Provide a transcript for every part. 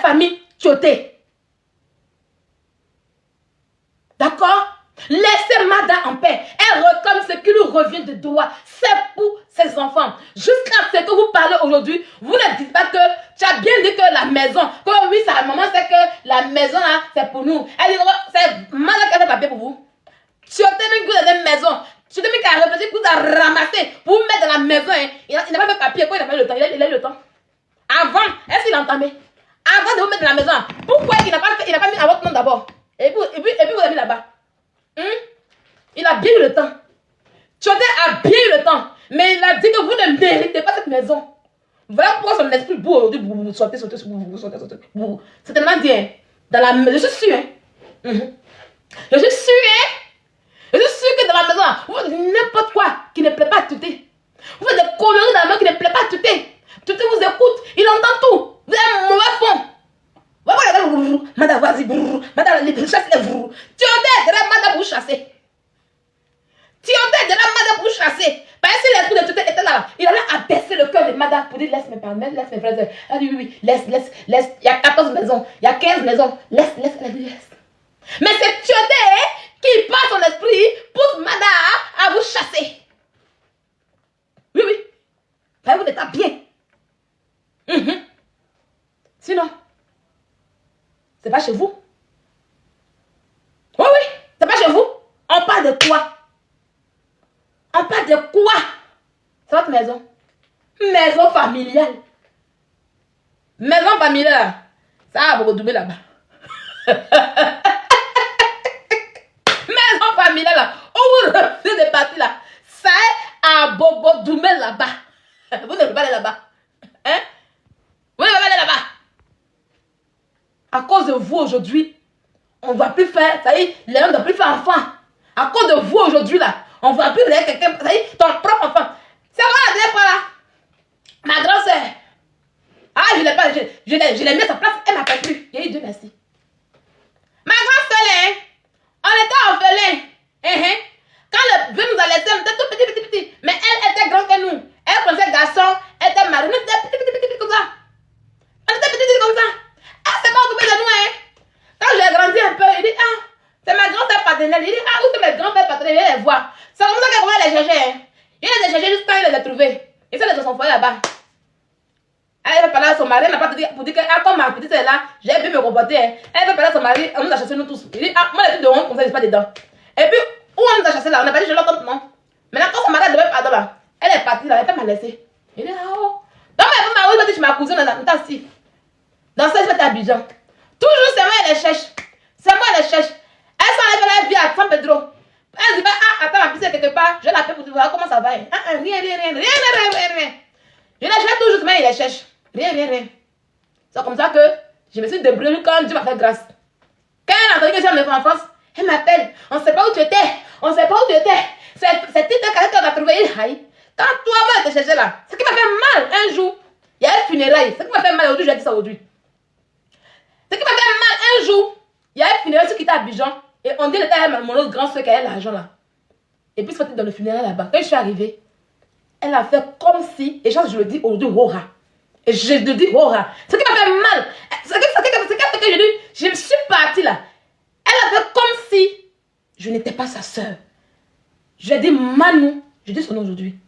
famille Tioté. D'accord? Laissez Mada en paix. Elle réclame ce qui lui revient de droit. C'est pour ses enfants. Jusqu'à ce que vous parlez aujourd'hui, vous ne dites pas que tu as bien dit que la maison, que oui, sa maman sait que la maison là, c'est pour nous. Elle dit, c'est Mada qui a fait papier pour vous. Tu as mis que vous avez une maison. Tu t'es mis qu'à réfléchir, que vous avez ramassé pour vous mettre dans la maison. Hein. Il n'a pas fait papier. Quoi, il n'a pas eu le temps. Il a eu le temps. Avant, est-ce qu'il a entamé? Avant de vous mettre dans la maison, pourquoi il n'a pas mis à votre nom d'abord? Et puis vous avez mis là-bas. Il a bien eu le temps. Tioté a bien eu le temps. Mais il a dit que vous ne méritez pas cette maison. Voilà pourquoi son esprit boue aujourd'hui. Vous sortez. C'est tellement bien. Dans la maison, je suis sûr. Je suis sûr. Je suis sûr que dans la maison, vous faites n'importe quoi qui ne plaît pas à Tioté. Vous faites des conneries dans la maison qui ne plaît pas à Tioté. Tioté vous écoute. Il entend tout. Vous avez un mauvais fond. Madame, vas-y, madame, chasse les brrr. Tioté, de la madame, vous chassez. Tioté, de la madame, vous chassez. Parce que l'esprit de Tioté était là, il allait abaisser le cœur de madame pour dire laisse mes parents, laisse mes frères. Elle dit oui, laisse. Il y a 14 maisons, il y a 15 maisons. Laisse. Elle dit laisse. Mais c'est Tioté qui, par son esprit, pousse madame à vous chasser. Oui. Vous n'êtes pas bien. Sinon, c'est pas chez vous. Oui, c'est pas chez vous. On parle de quoi? C'est votre maison. Maison familiale. Maison familiale. Ça a beaucoup doublé là-bas. Maison familiale là. On vous refuse de partir là. Ça est à Bobo Doumé là-bas. Vous ne pouvez pas aller là-bas. Hein? Vous ne pouvez pas aller là-bas. À cause de vous aujourd'hui, on ne va plus faire, ça y est, les gens ne doivent plus faire enfant. À cause de vous aujourd'hui là, on ne va plus faire quelqu'un, ça y est, ton propre enfant. C'est moi la dernière fois là. Ma grande soeur. Ah, je l'ai mis à sa place, elle ne m'appelle plus. Il y a eu Dieu merci. Ma grande soeur, on était orphelins. Quand le vieux nous a laissé, on était tout petit. Mais elle était grande que nous. Elle connaissait garçon, elle était mariée, nous étions petit comme ça. On était petit comme ça. Elle s'est pas occupée de nous, hein. Quand j'ai grandi un peu, il dit, ah, c'est ma grand-mère paternelle. Il dit, ah, où c'est mes grands-pères paternels? Il vient les voir. C'est comme ça qu'elle va les chercher, hein. Il les a cherchés juste quand il les a trouvés. Et ça, les sont foyer là-bas. Elle va parler à son mari, elle n'a pas dit pour dire que, ah, comme ma petite est là, j'ai pu me comporter, hein. Elle va parler à son mari, on nous a chassé nous tous. Il dit, ah, moi, les trucs de honte, comme ça, je ne suis pas dedans. Et puis, où on nous a chassé là? On n'a pas dit, je l'entends, non. Maintenant, quand son mari a demandé pardon là, elle est partie là, elle m'a laissé. Il dit, ah, oh. Donc, elle m'a dit, je ma cousine, on a assis. Dans cette fête à Abidjan. Toujours, c'est moi, elle les cherche. C'est moi, elle les cherche. Elle s'en lève, elle vient à San Pedro. Elle dit, ah, attends, ma petite quelque part, je l'appelle pour te voir comment ça va. Rien. Je les cherche toujours, mais elle les cherche. Rien. C'est comme ça que je me suis débrouillée quand Dieu m'a fait grâce. Quand elle a entendu que j'ai en France, elle m'appelle. On ne sait pas où tu étais. C'est Tite qu'on a trouvé. Quand toi, moi, je te cherchais là, ce qui m'a fait mal un jour, il y a un funérail. Ce qui m'a fait mal aujourd'hui, je vais dire ça aujourd'hui. Ce qui m'a fait mal un jour, il y a un funérail qui était à Abidjan. Et on dit que c'était mon autre grand soeur qui avait l'argent là. Et puis, c'était dans le funérail là-bas. Quand je suis arrivée, elle a fait comme si, et je le dis aujourd'hui, Wora. Et je le dis, Wora. Ce qui m'a fait mal, ce qui a fait que je suis partie là. Elle a fait comme si je n'étais pas sa soeur. Je lui ai dit, Manu, je dis son nom aujourd'hui.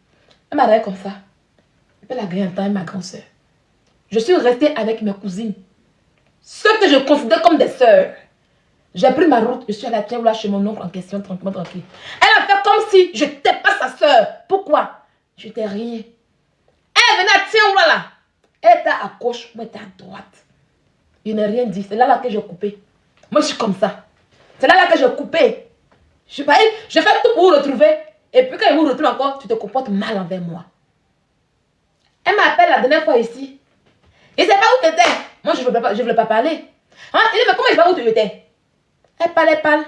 Elle m'a regardé comme ça. Et puis elle a gagné un temps, ma grande soeur. Je suis restée avec mes cousines. Ceux que je considère comme des sœurs. J'ai pris ma route, je suis allée à Tiaoula chez mon oncle en question, tranquille. Elle a fait comme si je n'étais pas sa soeur. Pourquoi? Je n'étais rien. Elle venait à Tiaoula là. Elle était à gauche, moi j'étais à droite. Je n'ai rien dit. C'est là que j'ai coupé. Moi je suis comme ça. C'est là que j'ai coupé. Je fais tout pour vous retrouver. Et puis quand il vous retrouve encore, tu te comportes mal envers moi. Elle m'appelle la dernière fois ici. Il ne sait pas où tu étais. Moi, je ne voulais pas parler. Hein? Il dit, mais comment il va où tu étais? Elle parle.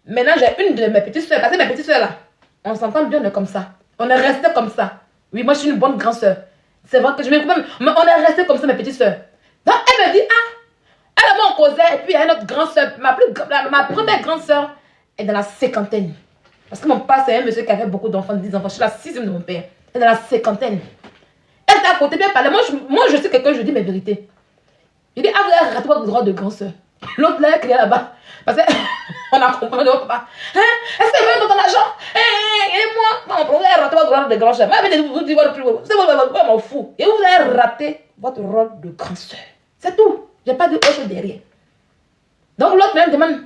Maintenant, j'ai une de mes petites soeurs. Parce que mes petites soeurs, là, on s'entend bien, on est comme ça. On est resté comme ça. Oui, moi, je suis une bonne grande soeur. C'est vrai que je m'écoute même. Mais on est resté comme ça, mes petites soeurs. Donc, elle me dit, ah, elle m'a causé. Et puis, il y a une autre grande soeur. Ma première grande soeur est dans la cinquantaine. Parce que mon père, c'est un monsieur qui avait beaucoup d'enfants, 10 enfants. Je suis la 6e de mon père. Elle est dans la cinquantaine. Elle était à côté, bien parler. Moi, je suis quelqu'un, je dis mes vérités. Il dit, ah, vous avez raté votre droit de grande soeur. L'autre là, crié là-bas. Parce qu'on a compris de votre papa. Hein? Est-ce que vous avez ton argent? Et moi, vous avez raté votre rôle de grande soeur. Vous dites votre plus. C'est m'en fou. Et vous avez raté votre rôle de grande soeur. C'est tout. Je n'ai pas dit autre chose derrière. Donc l'autre même demande,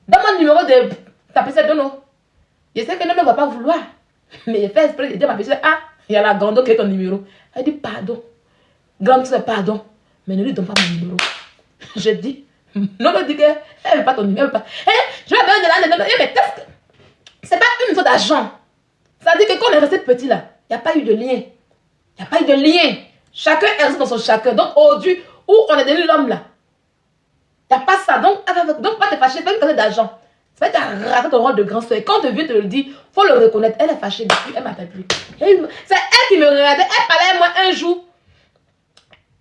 donne-moi le numéro de ta petite Dono. Je sais que ne va pas vouloir. Mais il fait exprès de dire à ma petite, ah, il y a la grande qui est ton numéro. Elle dit, pardon. Grande soeur, pardon. Mais ne lui donne pas mon numéro. Je dis, non, elle dit qu'elle ne veut pas ton numéro. Je vais besoin de la. Mais c'est pas une sorte d'argent. Ça veut dire que quand on est resté petit là, il n'y a pas eu de lien. Il n'y a pas eu de lien. Chacun est resté dans son chacun. Donc aujourd'hui, où on est devenu l'homme là, il n'y a pas ça. Donc pas te fâcher, pas une question d'argent. C'est vrai que tu as raté ton rôle de grand soeur. Quand te vieux te le dit, il faut le reconnaître. Elle est fâchée depuis, elle ne m'appelle plus. C'est elle qui me regardait. Elle parlait à moi un jour.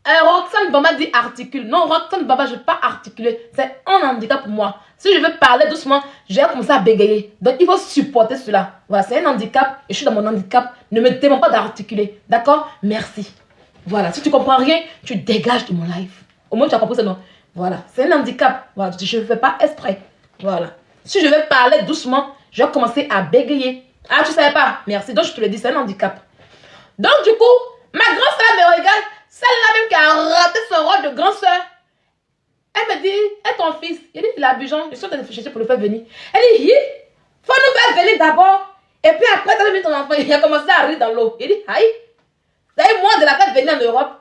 Roxane Bamba dit articule. Non, Roxane Bamba, je ne vais pas articuler. C'est un handicap pour moi. Si je veux parler doucement, je vais commencer à bégayer. Donc, il faut supporter cela. Voilà, c'est un handicap et je suis dans mon handicap. Ne me demande pas d'articuler. D'accord? Merci. Voilà, si tu ne comprends rien, tu dégages de mon live. Au moins, tu as compris ça, non? Voilà, c'est un handicap. Voilà, je ne fais pas exprès. Voilà. Si je veux parler doucement, je vais commencer à bégayer. Ah, tu ne savais pas? Merci. Donc, je te le dis, c'est un handicap. Donc, du coup, ma grande soeur me regarde. Celle-là même qui a raté son rôle de grande soeur. Elle me dit, est ton fils? Il dit, il a Abidjan. Je suis en train de chercher pour le faire venir. Elle dit, il faut nous faire venir d'abord. Et puis après, tu as vu ton enfant. Il a commencé à rire dans l'eau. Il dit, aïe, vous avez moins de la faire venir en Europe.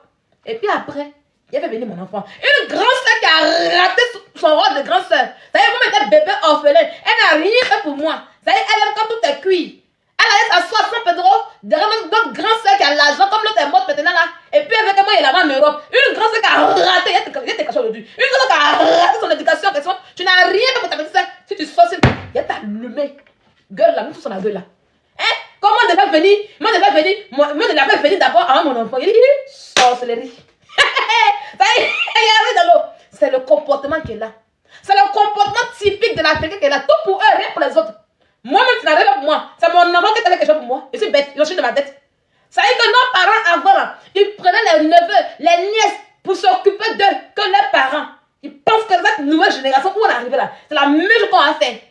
Et puis après, il a fait venir mon enfant. Une grande soeur qui a raté son rôle de grande soeur. Vous savez, moi, j'étais bébé orphelin. Elle n'a rien fait pour moi. Vous savez, elle aime quand tout est cuit. Elle allait s'asseoir sans Pedro, derrière notre grande soeur qui a l'argent, comme l'autre est morte maintenant là. Et puis avec moi, il est là-bas en Europe. Une grande soeur qui a raté, il y a tes cachets aujourd'hui. Une grande soeur qui a raté son éducation en question. Tu n'as rien fait pour ta petite soeur. Si tu sors, il y a ta allumé. Gueule là, nous tous on a gueule là. Hein? Comment on devait venir? Moi, je devais venir venir d'abord avant mon enfant. Il dit, sorcellerie. Ça y est, il dans l'eau. C'est le comportement qui est là. C'est le comportement typique de l'Africain qui est là. Tout pour eux, rien pour les autres. Moi-même, ça n'arrive pas pour moi. C'est mon enfant qui a fait quelque chose pour moi. Je suis bête, il a de ma tête. Ça veut dire que nos parents avant, là, ils prenaient les neveux, les nièces pour s'occuper d'eux que leurs parents. Ils pensent que cette nouvelle génération, où on est arrivé là, c'est la même chose qu'on a fait.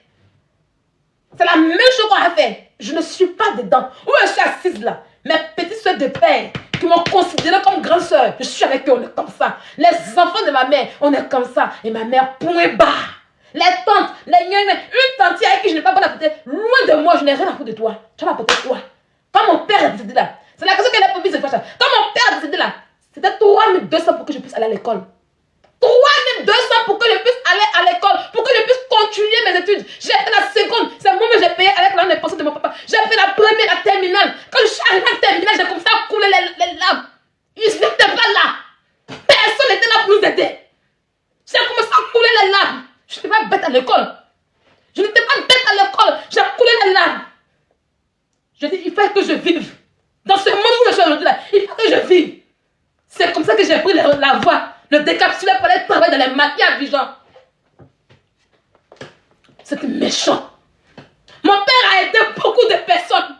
C'est la même chose qu'on a fait. Je ne suis pas dedans. Où je suis assise là, mes petites soeurs de père qui m'ont considérée comme grande soeur, je suis avec eux, on est comme ça. Les enfants de ma mère, on est comme ça. Et ma mère, point barre. Les tantes, les gnagnagnes, une tante avec qui je n'ai pas bonne apporter, loin de moi, je n'ai rien à foutre de toi. Tu vas m'apporter quoi? Quand mon père est décédé là, c'est la question qu'elle a posée de faire. Quand mon père est décédé là, c'était 3200 pour que je puisse aller à l'école. 3200 pour que je puisse aller à l'école, pour que je puisse continuer mes études. J'ai fait la seconde, c'est moi que j'ai payé avec l'argent des pensions de mon papa. J'ai fait la première, la terminale. Quand je suis arrivé à la terminale, j'ai commencé à couler les larmes. Ils n'étaient pas là. Personne n'était là pour nous aider. J'ai commencé à couler les larmes. Je n'étais pas bête à l'école. Je n'étais pas bête à l'école. J'ai coulé les larmes. Je dis, il faut que je vive. Dans ce monde où je suis aujourd'hui là, il faut que je vive. C'est comme ça que j'ai pris la voie. Le décapsulé pour aller travailler dans les maquis à Abidjan. C'était méchant. Mon père a aidé beaucoup de personnes.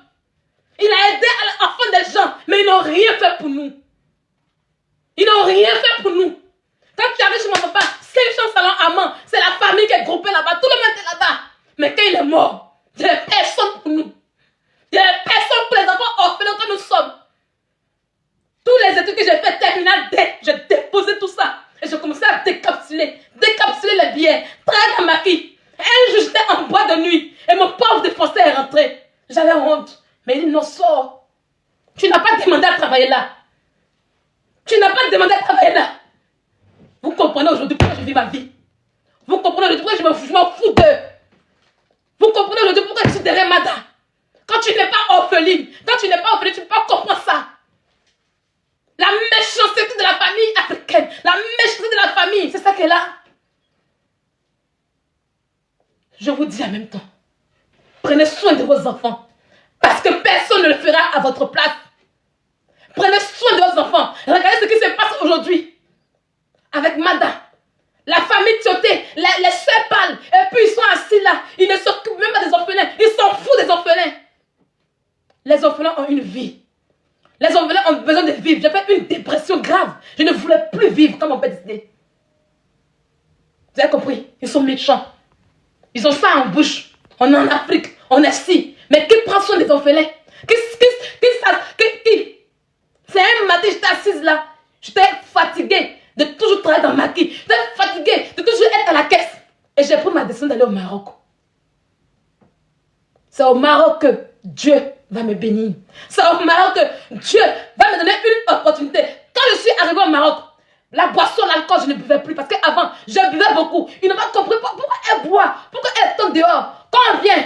Il a aidé à l'enfant des gens. Mais ils n'ont rien fait pour nous. Ils n'ont rien fait pour nous. Quand tu arrives chez mon papa, c'est un salon amant. C'est la famille qui est groupée là-bas. Tout le monde est là-bas. Mais quand il est mort, il n'y avait personne pour nous. Il n'y avait personne pour les enfants orphelins que nous sommes. Tous les études que j'ai fait terminale D, j'ai déposé tout ça. Et j'ai commencé à décapsuler les billets, traire dans ma fille. Un jour, j'étais en bois de nuit. Et mon pauvre défoncé est rentré. J'avais honte. Mais il dit, non, sors. Tu n'as pas demandé à travailler là. Tu n'as pas demandé à travailler là. Vous comprenez aujourd'hui pourquoi je vis ma vie. Vous comprenez aujourd'hui pourquoi je m'en fous d'eux. Vous comprenez aujourd'hui pourquoi je suis derrière Mada. Quand tu n'es pas orpheline, tu ne peux pas comprendre ça. La méchanceté de la famille africaine, la méchanceté de la famille, c'est ça qu'elle a. Je vous dis en même temps, prenez soin de vos enfants, parce que personne ne le fera à votre place. Prenez soin de vos enfants. Regardez ce qui se passe aujourd'hui avec Mada. La famille Tioté, les sœurs parlent, et puis ils sont assis là, ils ne s'occupent même pas des orphelins, ils s'en foutent des orphelins. Les orphelins ont une vie. Les orphelins ont besoin de vivre. J'ai fait une dépression grave. Je ne voulais plus vivre comme mon père décidé. Vous avez compris? Ils sont méchants. Ils ont ça en bouche. On est en Afrique, on est ici. Mais qui prend soin des orphelins? C'est un matin, j'étais assise là. J'étais fatiguée de toujours travailler dans le maquis. J'étais fatiguée de toujours être à la caisse. Et j'ai pris ma décision d'aller au Maroc. C'est au Maroc que Dieu va me bénir. C'est au Maroc que Dieu va me donner une opportunité. Quand je suis arrivée au Maroc, la boisson, l'alcool, je ne buvais plus. Parce qu'avant, je buvais beaucoup. Ils n'ont pas compris pourquoi elle boit. Pourquoi elle tombe dehors. Quand on vient,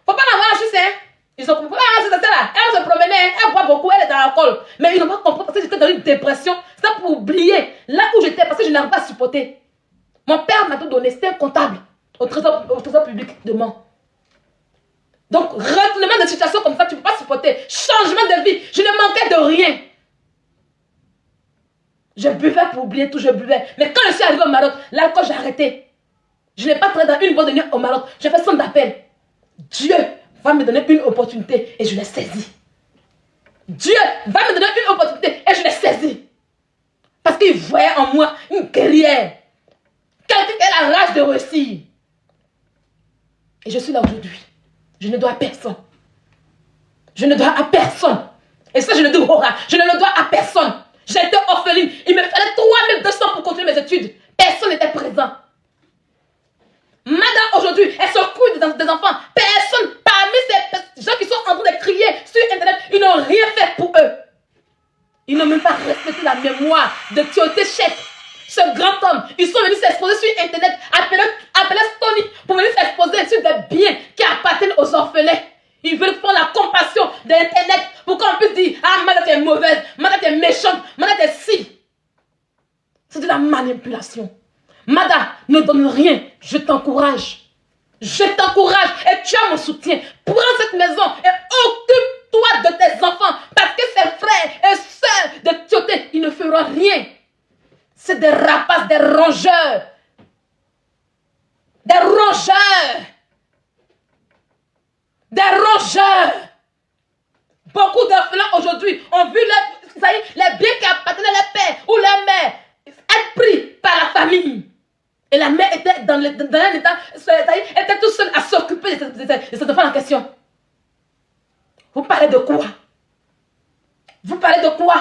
faut pas l'avoir en Suisse, hein. Ils ont compris, c'est ça là. Elle se promenait, elle boit beaucoup, elle est dans l'alcool. Mais ils n'ont pas compris parce que j'étais dans une dépression. C'est pour oublier là où j'étais parce que je n'arrive pas à supporter. Mon père m'a tout donné, c'était un comptable au trésor public de Mans. Donc, retournement de situation comme ça, tu ne peux pas supporter. Changement de vie, je ne manquais de rien. Je buvais pour oublier tout, je buvais. Mais quand je suis arrivé au Maroc, l'alcool, j'ai arrêté. Je n'ai pas travaillé dans une boîte de nuit au Maroc. J'ai fait son appel. Dieu va me donner une opportunité et je l'ai saisie. Dieu va me donner une opportunité et je l'ai saisie. Parce qu'il voyait en moi une guerrière. Quelqu'un qui a la rage de réussir. Et je suis là aujourd'hui. Je ne dois à personne. Je ne dois à personne. Et ça, je le dis au Hora. Je ne le dois à personne. J'ai été orpheline. Il me fallait 3200 pour continuer mes études. Personne n'était présent. Madame, aujourd'hui, elle s'occupe des enfants. Personne, parmi ces gens qui sont en train de crier sur Internet, ils n'ont rien fait pour eux. Ils n'ont même pas respecté la mémoire de Timothée Chek. Ce grand homme, ils sont venus s'exposer sur Internet, appelés Stony, pour venir s'exposer sur des biens qui appartiennent aux orphelins. Ils veulent faire la compassion d'Internet pour qu'on puisse dire, ah, madame, t'es mauvaise, madame, t'es méchante, madame, t'es si. C'est de la manipulation. Mada, ne donne rien, je t'encourage. Je t'encourage et tu as mon soutien. Prends cette maison et occupe-toi de tes enfants. Parce que ces frères et sœurs de Timothée, ils ne feront rien. C'est des rapaces, des rongeurs. Des rongeurs. Des rongeurs. Beaucoup d'orphelins aujourd'hui ont vu les biens qui appartenaient à leur père ou leur mère être pris par la famille. Et la mère était dans un état, elle était toute seule à s'occuper de cet enfant en question. Vous parlez de quoi? Vous parlez de quoi?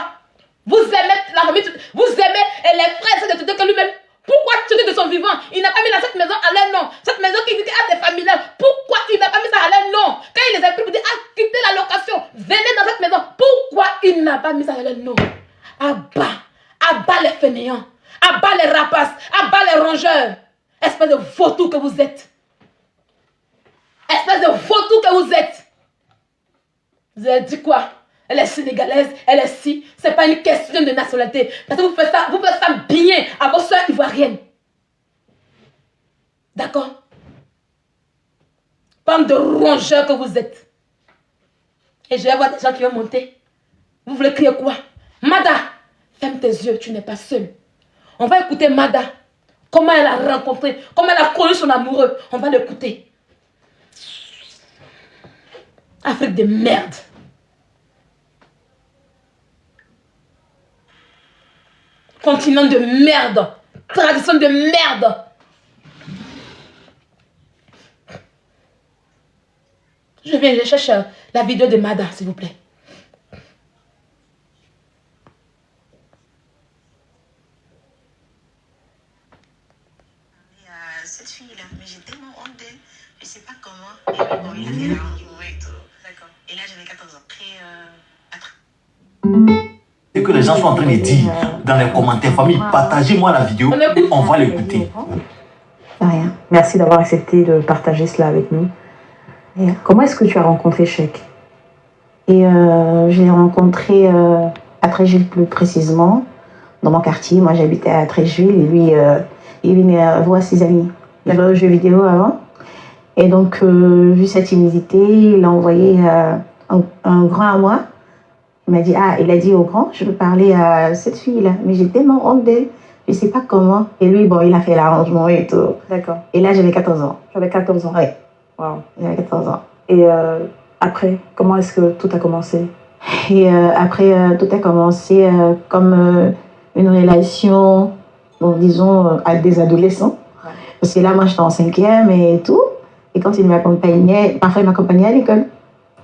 Vous aimez la famille, vous aimez les frères de Timothée que lui-même. Pourquoi Timothée de son vivant, il n'a pas mis dans cette maison à leur nom? Cette maison qui dit à ses familiales, pourquoi il n'a pas mis ça à leur nom? Quand il les a pris pour dire, ah, quittez la location, venez dans cette maison. Pourquoi il n'a pas mis ça à leur nom? Abat les fainéants. Abat les rapaces, abat les rongeurs. Espèce de vautour que vous êtes. Espèce de vautour que vous êtes. Vous avez dit quoi? Elle est sénégalaise, elle est si. Ce n'est pas une question de nationalité. Parce que vous faites ça bien à vos soeurs ivoiriennes. D'accord? Bande de rongeurs que vous êtes. Et je vais voir des gens qui vont monter. Vous voulez crier quoi? Mada, ferme tes yeux, tu n'es pas seule. On va écouter Mada. Comment elle a rencontré, comment elle a connu son amoureux. On va l'écouter. Afrique de merde. Continent de merde. Tradition de merde. Je cherche la vidéo de Mada, s'il vous plaît. Cette fille-là, mais j'ai tellement honte d'elle, je sais pas comment. Et bon, il a fait l'arrangement et tout. D'accord. Et là, j'avais 14 ans. Ce que les gens sont en train de dire dans les commentaires, famille, partagez-moi la vidéo et on va l'écouter. Rien. Merci d'avoir accepté de partager cela avec nous. Et comment est-ce que tu as rencontré Chek? Et je l'ai rencontré à Tréjul plus précisément, dans mon quartier. Moi, j'habitais à Tréjul et lui, il venait voir ses amis. Il jouait aux jeux vidéo avant. Et donc, vu sa timidité, il a envoyé un grand à moi. Il a dit au grand, je veux parler à cette fille-là. Mais j'ai tellement honte d'elle, je ne sais pas comment. Et lui, bon, il a fait l'arrangement et tout. D'accord. Et là, j'avais 14 ans. J'avais 14 ans. Oui. Wow. J'avais 14 ans. Et après, comment est-ce que tout a commencé? Et après, tout a commencé comme une relation, bon, disons, à des adolescents. Parce que là, moi, j'étais en 5e et tout. Et quand il m'accompagnait, parfois il m'accompagnait à l'école.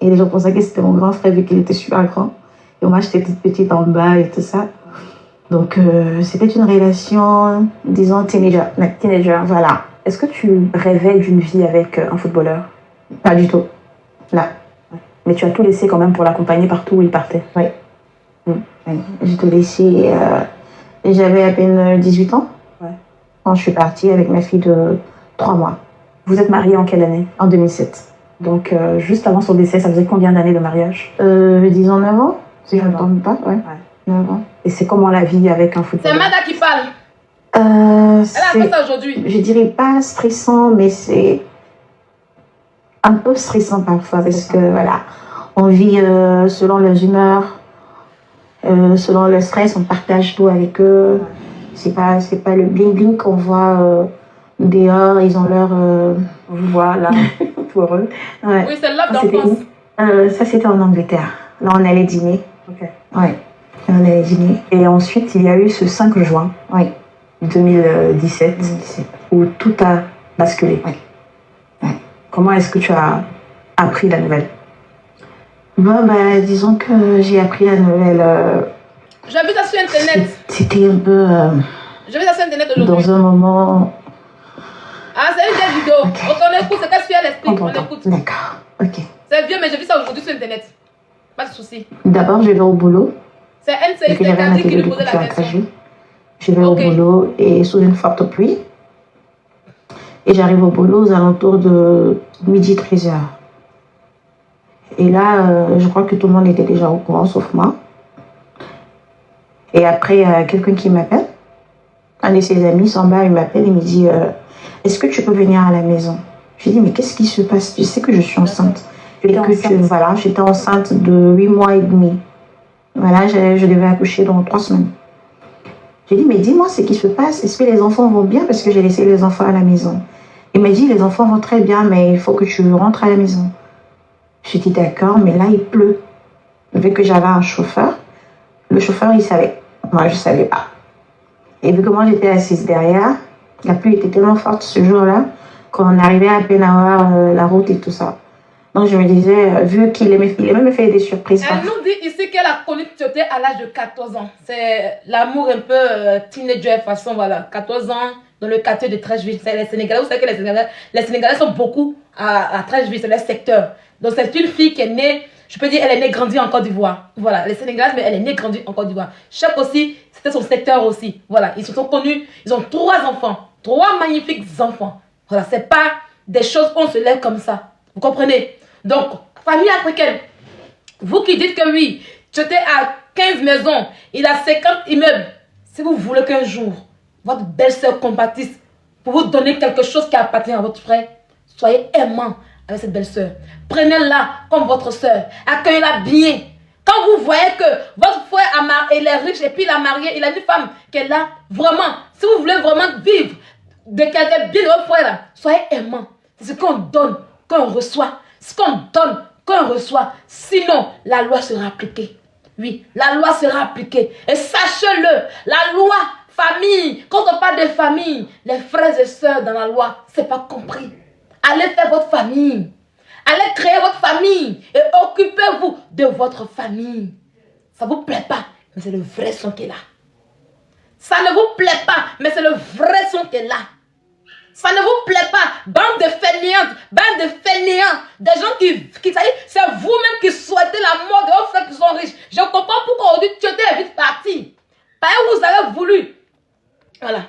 Et les gens pensaient que c'était mon grand frère vu qu'il était super grand. Et moi, j'étais toute petite en bas et tout ça. Donc, c'était une relation, disons, teenager. Teenager. Voilà. Est-ce que tu rêvais d'une vie avec un footballeur? Pas du tout. Là. Mais tu as tout laissé quand même pour l'accompagner partout où il partait. Oui. Oui. J'ai tout laissé. J'avais à peine 18 ans. Ouais. Quand je suis partie avec ma fille de 3 mois. Vous êtes mariés en quelle année? En 2007. Donc, juste avant son décès, ça faisait combien d'années de mariage? Disons 9 ans, si je ne me trompe pas. Ouais. 9 ans. Et c'est comment la vie avec un footballeur? C'est Mada qui parle. Elle a fait ça aujourd'hui. Je dirais pas stressant, mais c'est un peu stressant parfois parce que voilà, on vit selon leurs humeurs, selon le stress, on partage tout avec eux. C'est pas le bling bling qu'on voit dehors. Ils ont leur voilà, tout heureux. Ouais. Oui, c'est l'homme C'était d'enfance. où? Ça c'était en Angleterre. Là on allait dîner. Ok. Ouais. On allait dîner. Et ensuite, il y a eu ce 5 juin Oui. 2017 où tout a basculé. Oui. Oui. Comment est-ce que tu as appris la nouvelle? Bon, disons que j'ai appris la nouvelle. J'ai vu ça sur Internet. C'était un peu J'ai vu ça sur Internet aujourd'hui. dans un moment. Ah, c'est une vieille vidéo. Ok. On écoute, c'est qu'elle suit à l'esprit. On écoute. D'accord. Ok. C'est vieux, mais j'ai vu ça aujourd'hui sur Internet. Pas de souci. D'abord, je vais au boulot. C'est Et NCI puis, j'avais un qui atelier lui de posait couture la à question. Tragé. Je vais Ok. au boulot et sous une forte pluie. Et j'arrive au boulot aux alentours de midi 13h. Et là, je crois que tout le monde était déjà au courant, sauf moi. Et après, il y a quelqu'un qui m'appelle. Un de ses amis, Samba, il m'appelle et me dit est-ce que tu peux venir à la maison? Je lui dis mais qu'est-ce qui se passe? Tu sais que je suis enceinte. Voilà, j'étais enceinte de 8 mois et demi. Voilà, je devais accoucher dans 3 semaines. J'ai dit mais dis-moi ce qui se passe. Est-ce que les enfants vont bien? Parce que j'ai laissé les enfants à la maison. Il m'a dit les enfants vont très bien, mais il faut que tu rentres à la maison. J'ai dit d'accord, mais là il pleut. Vu que j'avais un chauffeur, le chauffeur il savait. Moi je ne savais pas. Et vu que moi j'étais assise derrière, la pluie était tellement forte ce jour-là qu'on arrivait à peine à voir la route et tout ça. Donc je me disais, vu qu'il aimait me faire des surprises. Elle nous dit ici qu'elle a connu Tioté à l'âge de 14 ans. C'est l'amour un peu teenager façon, voilà. 14 ans dans le quartier de Trècheville. C'est les Sénégalais. Vous savez que les Sénégalais sont beaucoup à Trècheville, c'est leur secteur. Donc c'est une fille qui est née, je peux dire, elle est née grandie en Côte d'Ivoire. Voilà, les Sénégalaises, mais elle est née grandie en Côte d'Ivoire. Chaque aussi, c'était son secteur aussi. Voilà, ils se sont connus, ils ont 3 enfants. 3 magnifiques enfants. Voilà, c'est pas des choses, on se lève comme ça. Vous comprenez? Donc, famille africaine, vous qui dites que oui, tu étais à 15 maisons, il a 50 immeubles. Si vous voulez qu'un jour, votre belle-sœur compatisse pour vous donner quelque chose qui appartient à votre frère, soyez aimant avec cette belle-sœur. Prenez-la comme votre sœur. Accueillez-la bien. Quand vous voyez que votre frère il est riche et puis il a marié, il a une femme qui est là, vraiment, si vous voulez vraiment vivre de quelqu'un bien de votre frère, là, soyez aimant. C'est ce qu'on donne, qu'on reçoit. Ce qu'on donne, qu'on reçoit. Sinon, la loi sera appliquée. Oui, la loi sera appliquée. Et sachez-le, la loi, famille, quand on parle de famille, les frères et sœurs dans la loi, c'est pas compris. Allez faire votre famille. Allez créer votre famille et occupez-vous de votre famille. Ça ne vous plaît pas, mais c'est le vrai son qui est là. Ça ne vous plaît pas, mais c'est le vrai son qui est là. Ça ne vous plaît pas, bande de fainéantes, bande de fainéants, des gens qui c'est vous-même qui souhaitez la mort de vos frères qui sont riches. Je comprends pourquoi aujourd'hui tu étais vite parti. Parce que vous avez voulu. Voilà.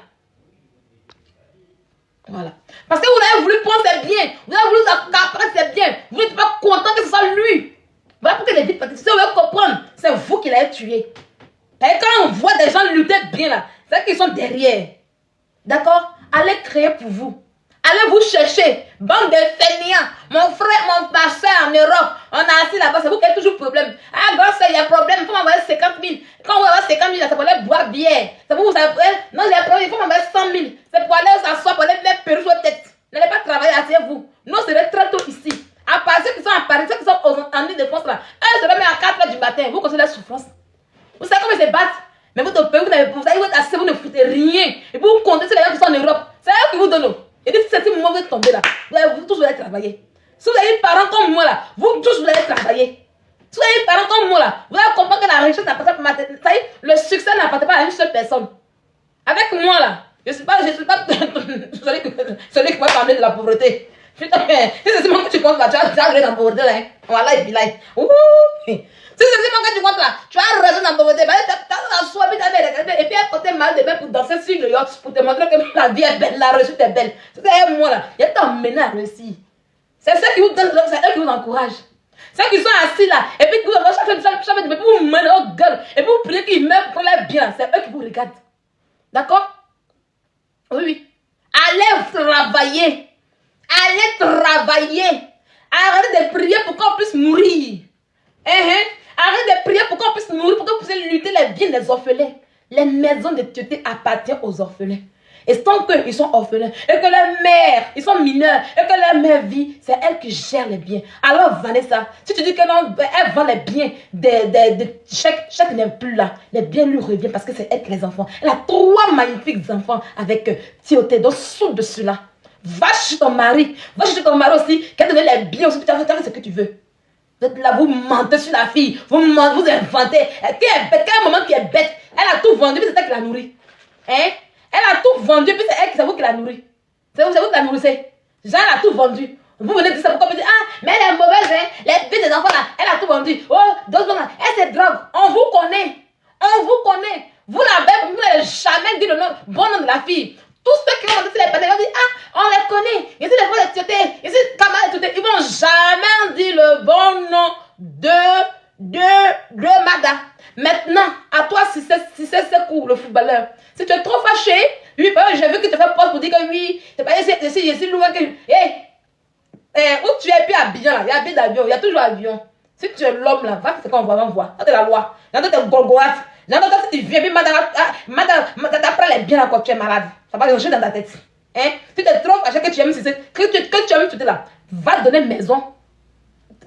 Voilà. Parce que vous avez voulu prendre ses biens, vous avez voulu accaparer ses biens, vous n'êtes pas content que ce soit lui. Voilà pourquoi il est vite parti. Si vous voulez comprendre, c'est vous qui l'avez tué. Et quand on voit des gens lutter bien là, c'est qu'ils sont derrière. D'accord? Allez créer pour vous. Allez vous chercher. Bande de fainéants. Mon frère, ma soeur en Europe, on a assis là-bas, c'est vous qui avez toujours problème. Ah, bon, il y a problème, il faut m'envoyer 50 000. Quand on va avoir 50 000, ça pour aller boire bière. C'est vous savez, non, il y a problème, il faut m'envoyer 100 000. C'est pour aller s'asseoir, pour aller mettre perruque sur la tête. N'allez pas travailler, asseyez-vous. Nous, c'est très tôt ici. À part ceux qui sont à Paris, ceux qui sont en Ile-de-France là, eux se remettent à 4 h du matin. Vous connaissez la souffrance. Vous savez comment ils se battent. Mais votre pays, vous êtes assis, vous ne foutez rien. Et puis vous comptez sur les gens qui sont en Europe. C'est eux qui vous donnent. Et dès que c'est ce moment où vous êtes tombé là, vous tous vous allez travailler. Si vous avez des parents comme moi là, vous tous vous allez travailler. Si vous avez des parents comme moi là, vous allez comprendre que la richesse n'appartient pas à le succès n'appartient pas à une seule personne. Avec moi là, je ne suis pas celui qui va parler de la pauvreté. Putain, si c'est ce moment que tu comptes là, tu vas rester dans la pauvreté là. Voilà, et puis là. Si c'est ce moment que tu comptes là, tu vas rester dans la pauvreté. Et puis elle portait mal de main pour danser sur le yacht, pour te montrer que la vie est belle, la réussite est belle. C'est moi là, il y a t'emmener à réussir. C'est ceux qui vous donnent, c'est eux qui vous encouragent. Ceux qui sont assis là, et puis vous vous menez au gueule, et puis vous priez qu'ils meurent pour les bien, c'est eux qui vous regardent. D'accord? Oui, oui. Allez travailler. Allez travailler. Arrêtez de prier pour qu'on puisse mourir. Arrêtez de prier pour qu'on puisse mourir, pour qu'on puisse lutter les biens des orphelins. Les maisons de tueté appartiennent aux orphelins. Et tant qu'ils sont orphelins, et que leur mère, ils sont mineurs, et que leur mère vit, c'est elle qui gère les biens. Alors Vanessa, si tu dis que non, elle vend les biens chaque n'est plus là, les biens lui reviennent parce que c'est elle qui les enfants. Elle a 3 magnifiques enfants avec Timothée, donc sous dessus là. Va chez ton mari aussi, qu'elle donne les biens aussi, tu as fait ce que tu veux. Vous êtes là, vous mentez sur la fille, vous inventez. Quel moment qui est bête, elle a tout vendu, mais c'est elle qui la nourrit. Elle a tout vendu, puis c'est vous qui la nourrit. C'est vous qui la nourrissez. Jean a tout vendu. Vous venez de dire ça, pourquoi vous dites, ah, mais elle est mauvaise, hein. Les filles des enfants là, elle a tout vendu. Oh, d'autres là, elle se drogue. On vous connaît. On vous connaît. Vous la bête, vous n'avez jamais dit le nom, bon nom de la fille. Tous ceux qui vont dire les parents, ils vont dire, ah, on les connaît. Ici, les frères de Tioté, ici, camarades de Tioté. Ils vont jamais dire le bon nom de Mada. Maintenant, à toi, si c'est Sekou, le footballeur, si tu es trop fâché, oui, j'ai vu que tu fais poste pour dire que oui, c'est pas ici loin que. Où tu es, puis avion là, il y a bien d'avion, il y a toujours avion. Si tu es l'homme là, va, c'est qu'on voit. Ça, c'est la loi. J'entends tes gorgorates. J'entends si tu viens, puis madame t'apprends les biens là quand tu es malade. Ça va rentrer dans ta tête. Si tu es trop fâché que tu aimes, que tu aimes tout là, va donner maison.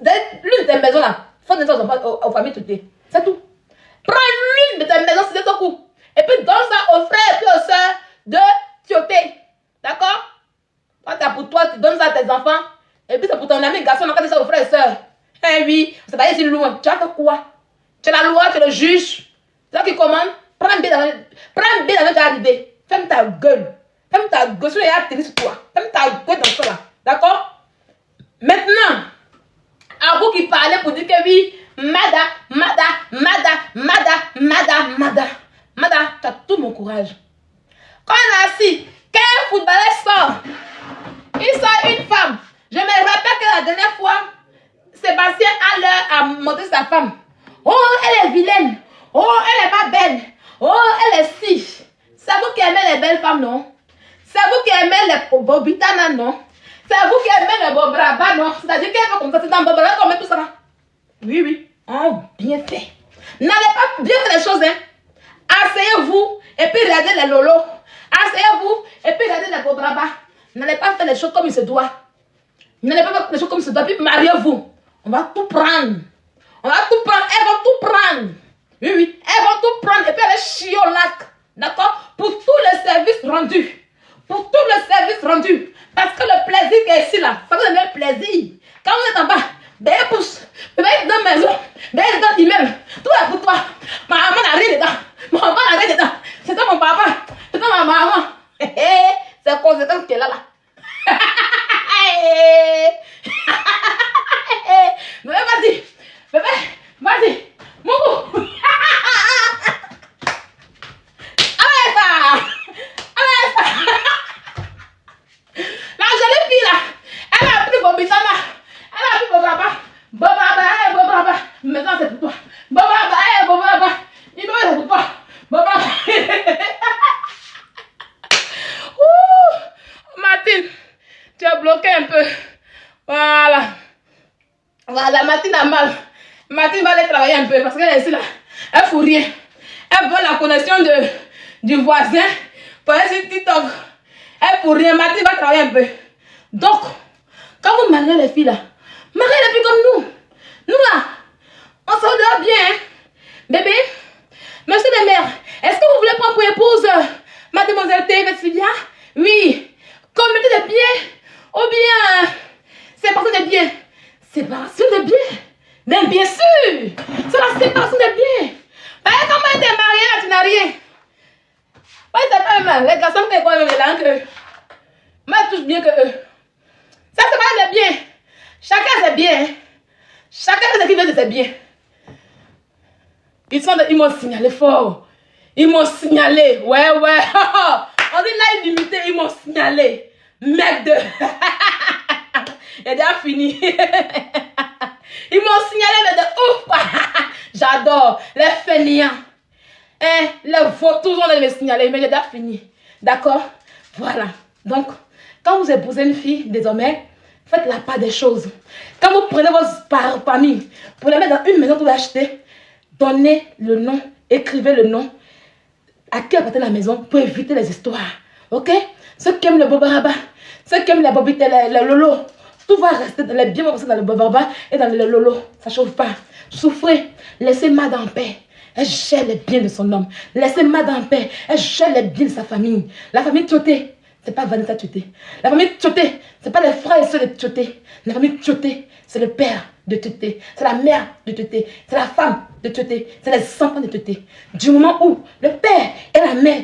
L'une de tes maisons là, faut donner aux familles toutes. C'est tout. Prends l'une de tes maisons si c'est ton coup. Et puis donne ça aux frères et puis aux soeurs de Tioté. D'accord? Quand c'est pour toi, tu donnes ça à tes enfants. Et puis c'est pour ton ami garçon, quand tu ça aux frères et soeurs. Eh oui, c'est pas ici loin. Tu as fait quoi? Tu es la loi, tu es le juge. C'est toi qui commande. Prends un billet d'avant de arriver. Ferme ta gueule. Ferme ta gueule. Si il y a atterri sur toi. Ferme ta gueule dans ça là. D'accord? Maintenant, à vous qui parlez pour dire que oui, Mada, tu as tout mon courage. Quand on est assis, quand un footballeur sort, il sort une femme. Je me rappelle que la dernière fois, Sébastien a l'heure à montrer sa femme. Oh, elle est vilaine. Oh, elle est pas belle. Oh, elle est si. C'est vous qui aimez les belles femmes, non? C'est vous qui aimez les bobitanas, non? C'est vous qui aimez les bobrabas, non? C'est-à-dire qu'elle va comme ça, c'est dans bobrabas qu'on met tout ça là. Oui, oui. Oh, bien fait. N'allez pas bien faire les choses, hein. Asseyez-vous et puis regardez les lolos. Asseyez-vous et puis regardez les bobrabas. N'allez pas faire les choses comme il se doit. N'allez pas faire les choses comme il se doit. Puis mariez-vous. On va tout prendre. On va tout prendre. Elles vont tout prendre. Oui, oui. Elles vont tout prendre et puis aller chier au lac. D'accord? Pour tous les services rendus. Pour tous les services rendus. Parce que le plaisir qui est ici là, ça vous donne le plaisir. Quand vous êtes en bas, des pouces, des dans la maison, des dans l'immeuble, tout est pour toi. Ma maman n'a rien dedans. Mon papa n'a rien dedans. C'est ça mon papa. C'est ça ma maman. C'est la conséquence qu'elle a là. Mais vas-y. Bébé, vas-y. Mougou. Allez ça. Allez ça. La jolie fille là, elle a pris Bobitana. Elle a pris Bobaba. Bobaba. Maintenant c'est pour toi. Bobaba. Il me c'est pour toi. Bobaba. Martine, tu as bloqué un peu. Voilà, Martine a mal. Martine va aller travailler un peu parce qu'elle est ici là. Elle fout rien. Elle veut la connexion du voisin pour aller sur TikTok. Elle fout rien. Martine va travailler un peu. Donc, quand vous mariez les filles là, mariez les filles comme nous. Nous là, on s'en doit bien. Hein? Bébé, monsieur le maire, est-ce que vous voulez prendre pour épouse mademoiselle Thé Sylvia? Oui. Communauté de biens Mais bien sûr, c'est la séparation des biens. Comment tu es marié là, tu n'as rien. C'est pas mal. Les garçons font quoi même les langues que moi, je touche bien que eux. Ça, c'est pas des biens. Chacun ses biens. Chacun fait ce qu'il veut de ses biens. Ils m'ont signalé fort. Ils m'ont signalé. Ouais. On dit là, ils limité, ils m'ont signalé. Mec de. Il a déjà fini. Ils m'ont signalé, mais de ouf. J'adore. Les fainéants. Les vautours, on me signaler, mais j'ai déjà fini. D'accord? Voilà. Donc, quand vous épousez une fille, désormais, faites la part des choses. Quand vous prenez vos familles, pour les mettre dans une maison que vous achetez, donnez le nom, écrivez le nom, à qui appartient la maison, pour éviter les histoires. Ok? Ceux qui aiment le bobaraba, ceux qui aiment la bobite, le lolo, tout va rester dans les biens, va rester dans le bobaraba et dans le lolo. Ça ne chauffe pas. Souffrez. Laissez Mada en paix. Elle gère les biens de son homme. Laissez Mada en paix. Elle gère les biens de sa famille. La famille Tchoté, ce n'est pas Vanessa Tchoté. La famille Tchoté, ce n'est pas les frères et soeurs de Tchoté. La famille Tchoté, c'est le père de Tchoté. C'est la mère de Tchoté. C'est la femme de Tchoté. C'est les enfants de Tchoté. Du moment où le père et la mère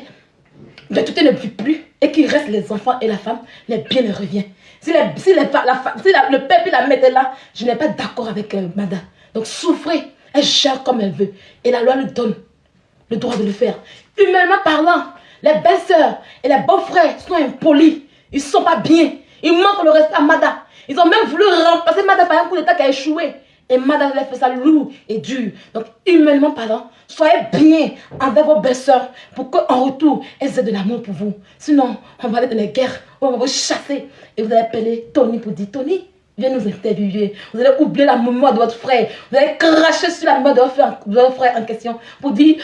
de Tchoté ne vivent plus et qu'il reste les enfants et la femme, les biens leur reviennent. Si le père et la mère étaient là, je n'ai pas d'accord avec Mada. Donc souffrez. Elle gère comme elle veut. Et la loi lui donne le droit de le faire. Humainement parlant, les belles-sœurs et les beaux-frères sont impolis. Ils ne sont pas bien. Ils manquent le respect à Mada. Ils ont même voulu remplacer Mada par un coup d'état qui a échoué. Et Mada leur fait ça lourd et dur. Donc, humainement parlant, soyez bien envers vos belles-sœurs pour qu'en retour, elles aient de l'amour pour vous. Sinon, on va aller dans les guerres, on va vous chasser. Et vous allez appeler Tony pour dire, Tony, viens nous interviewer. Vous allez oublier la mémoire de votre frère. Vous allez cracher sur la mémoire de votre frère en question pour dire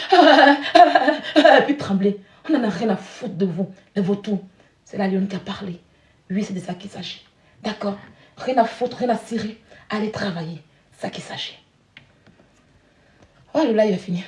puis trembler. On n'en a rien à foutre de vous. De vos tours. C'est la lionne qui a parlé. Oui, c'est de ça qu'il s'agit. D'accord? Rien à foutre, rien à cirer. Allez travailler. C'est ça qu'il s'agit. Oh, le live est fini.